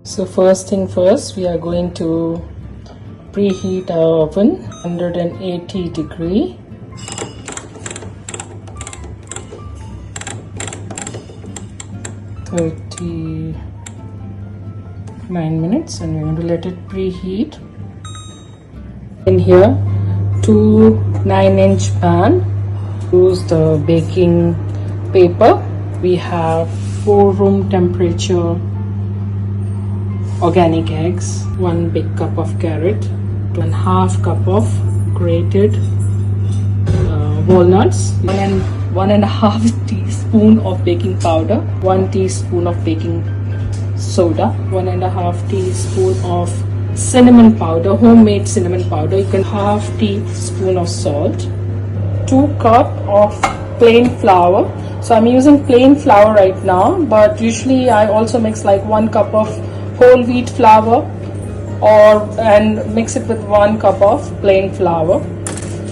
So first thing first, we are going to preheat our oven 180 degree. $39 minutes, and we're going to let it preheat. In here, two 9-inch pan. Use the baking paper. We have 4 room temperature organic eggs, 1 big cup of carrot, 1/2 cup of grated walnuts, 1.5 teaspoon of baking powder, 1 teaspoon of baking soda, 1.5 teaspoon of cinnamon powder, homemade cinnamon powder. You can 1/2 teaspoon of salt, 2 cup of plain flour. So I'm using plain flour right now, but usually I also mix like 1 cup of whole wheat flour and mix it with 1 cup of plain flour.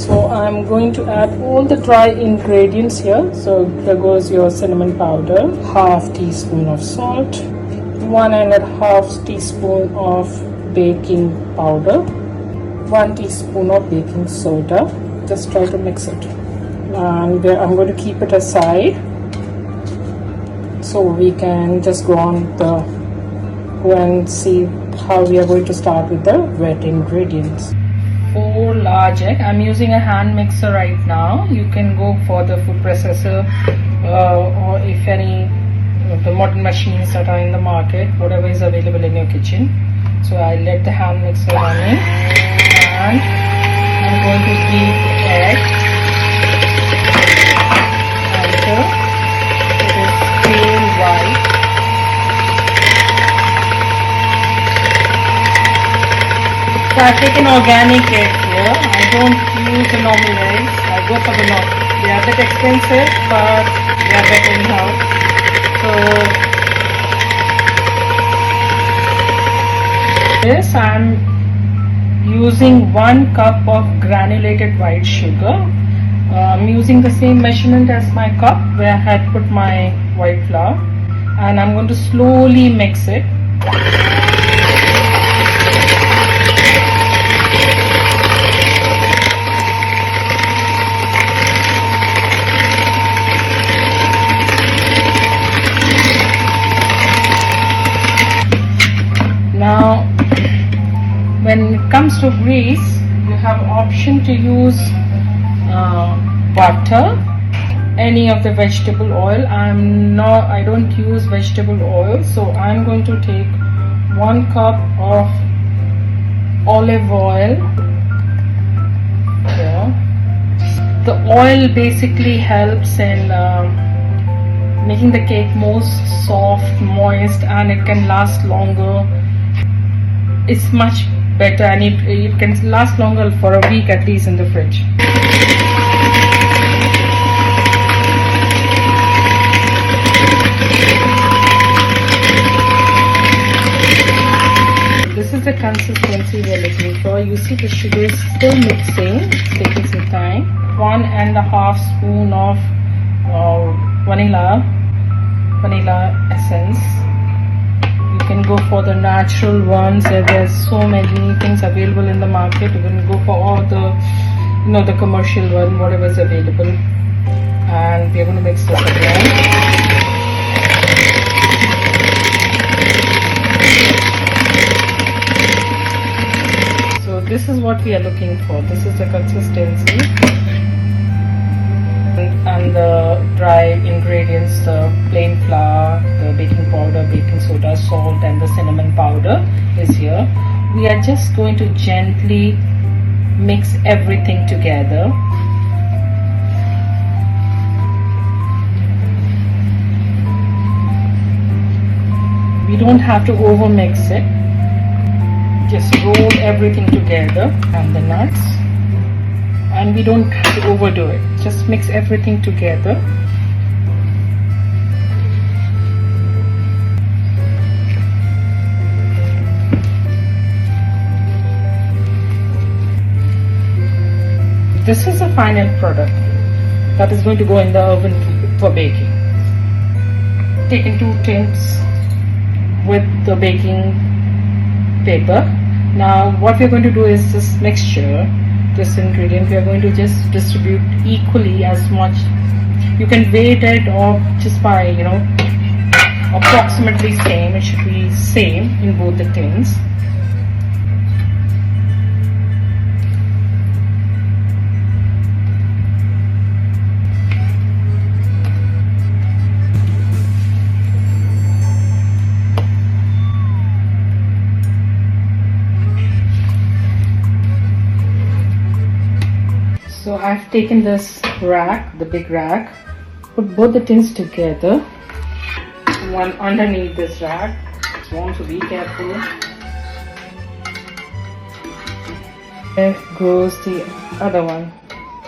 So I'm going to add all the dry ingredients here. So here goes your cinnamon powder, 1/2 teaspoon of salt, 1.5 teaspoon of baking powder, 1 teaspoon of baking soda. Just try to mix it, and I'm going to keep it aside so we can just go and see how we are going to start with the wet ingredients. 4 large egg. I'm using a hand mixer right now. You can go for the food processor or if any of the modern machines that are in the market, whatever is available in your kitchen. So I let the hand mixer running, and I'm going to beat the egg until it is pale white. So I take an organic egg here. I don't use the normal eggs. I go for the normal. They are a bit expensive, but they are better anyhow. So this I'm using 1 cup of granulated white sugar. I'm using the same measurement as my cup where I had put my white flour, and I'm going to slowly mix it. Now, when it comes to grease, you have option to use butter, any of the vegetable oil. I don't use vegetable oil, so I'm going to take 1 cup of olive oil here. The oil basically helps in making the cake more soft, moist, and it can last longer. It's much better, and it can last longer for a week at least in the fridge. This is the consistency we're looking for. You see the sugar is still mixing, it's taking some time. 1.5 spoon of vanilla essence. You can go for the natural ones. There's so many things available in the market. You can go for all the the commercial one, whatever is available. And we're going to mix this again. So this is what we are looking for. This is the consistency. And the dry ingredients, the plain flour, the baking powder, baking soda, salt, and the cinnamon powder is here. We are just going to gently mix everything together. We don't have to over mix it. Just roll everything together, and the nuts. And we don't have to overdo it. Just mix everything together. This is the final product that is going to go in the oven for baking. Taken 2 tins with the baking paper. Now what we're going to do is this mixture, this ingredient, we are going to just distribute equally as much. You can weight it or just by, approximately same. It should be same in both the tins. So I've taken this rack, the big rack, put both the tins together, one underneath this rack. It's warm, so be careful. There goes the other one.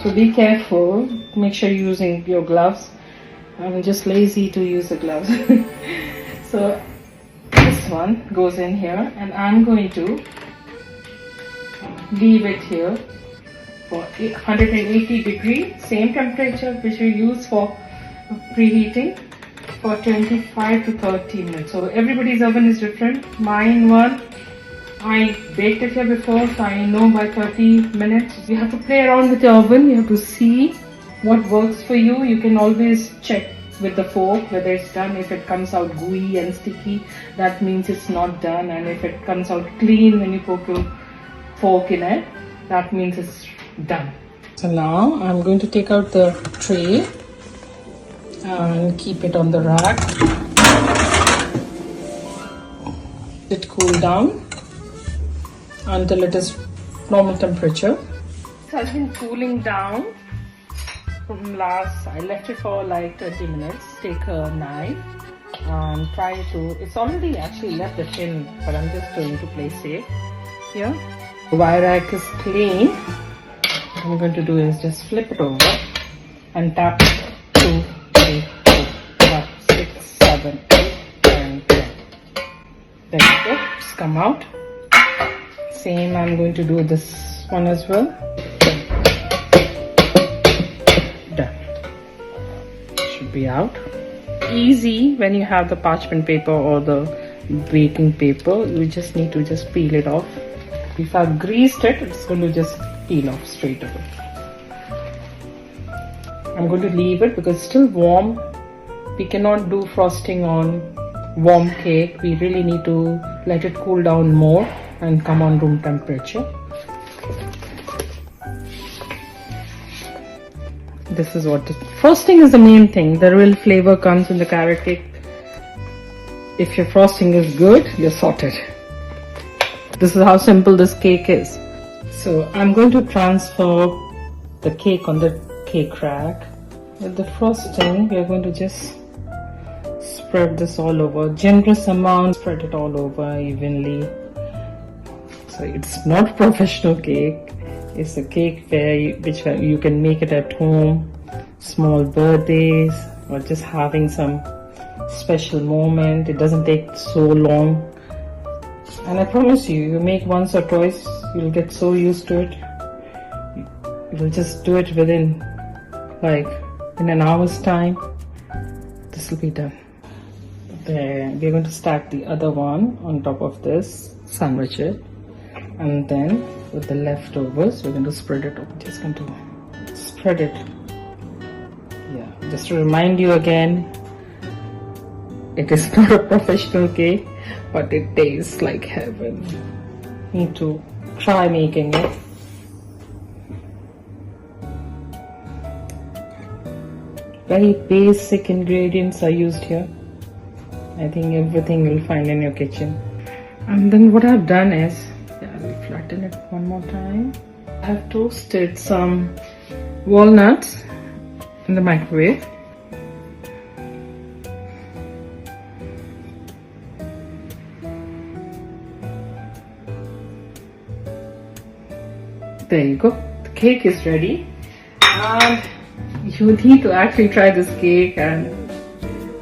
So be careful, make sure you're using your gloves. I'm just lazy to use the gloves. So this one goes in here, and I'm going to leave it here for 180 degrees, same temperature which we use for preheating, for 25 to 30 minutes. So everybody's oven is different. Mine one, I baked it here before, so I know by 30 minutes. You have to play around with your oven. You have to see what works for you. You can always check with the fork whether it's done. If it comes out gooey and sticky, that means it's not done. And if it comes out clean when you poke your fork in it, that means it's done. So now I'm going to take out the tray and keep it on the rack. It cool down until it is normal temperature. It has been cooling down from last, I left it for like 30 minutes. Take a knife and try to, it's already actually left the tin, but I'm just going to play safe here. The wire rack is clean. What I'm going to do is just flip it over and tap 2, 3, 4, 5, 6, 7, 8, 9, 10. There you go. Just come out. Same, I'm going to do this one as well. Done. Should be out. Easy when you have the parchment paper or the baking paper. You just need to just peel it off. If I've greased it, it's going to just peel off straight away. I'm going to leave it because it's still warm. We cannot do frosting on warm cake. We really need to let it cool down more and come on room temperature. This is what frosting is the main thing. The real flavor comes in the carrot cake. If your frosting is good, you're sorted. This is how simple this cake is. So I'm going to transfer the cake on the cake rack. With the frosting, we are going to just spread this all over. Generous amount, spread it all over evenly. So it's not professional cake. It's a cake which you can make it at home, small birthdays, or just having some special moment. It doesn't take so long. And I promise you, you make once or twice, you'll get so used to it. You'll just do it within like in an hour's time. This will be done. Then we're going to stack the other one on top of this, sandwich it, and then with the leftovers, we're going to spread it. Just going to spread it. Yeah, just to remind you again, it is not a professional cake, but it tastes like heaven. Need to try making it. Very basic ingredients are used here. I think everything you'll find in your kitchen. And then what I've done is, I'll flatten it one more time. I have toasted some walnuts in the microwave. There you go. The cake is ready. And you need to actually try this cake and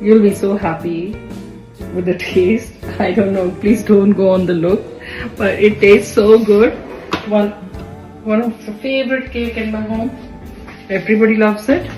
you'll be so happy with the taste. I don't know, please don't go on the look, but it tastes so good. One of the favorite cake in my home. Everybody loves it.